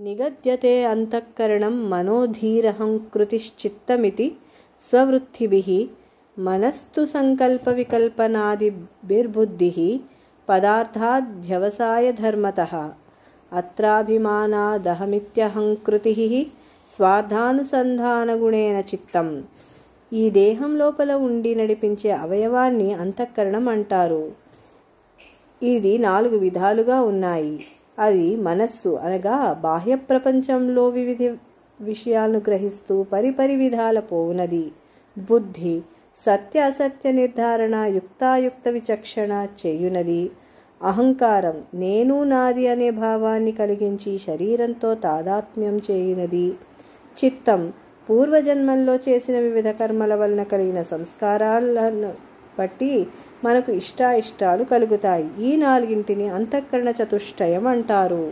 నిగద్యతే అంతఃకరణం మనోధీరహంకృతిశ్చిత్తమితి స్వవృత్తిభిః మనస్తు సంకల్ప వికల్పనాదిభిర్బుద్ధిః పదార్థాధ్యవసాయధర్మతః అత్రాభిమానాదహమిత్యహంకృతిః స్వార్థానుసంధానగుణేన చిత్తం. ఈ దేహం లోపల ఉండి నడిపించే అవయవాన్ని అంతఃకరణం అంటారు. ఇది 4 విధాలుగా ఉన్నాయి. అది మనస్సు అనగా బాహ్య ప్రపంచంలో వివిధ విషయాలను గ్రహిస్తూ పరిపరి విధాల పోవునది. బుద్ధి సత్య అసత్య నిర్ధారణ యుక్తాయుక్త విచక్షణ చేయునది. అహంకారం నేను నాది అనే భావాన్ని కలిగించి శరీరంతో తాదాత్మ్యం చేయునది. చిత్తం పూర్వజన్మల్లో చేసిన వివిధ కర్మల వలన కలిగిన సంస్కారాలను బట్టి మనకు ఇష్టాయిష్టాలు కలుగుతాయి. ఈ 4ంటిని అంతఃకరణ చతుష్టయం అంటారు.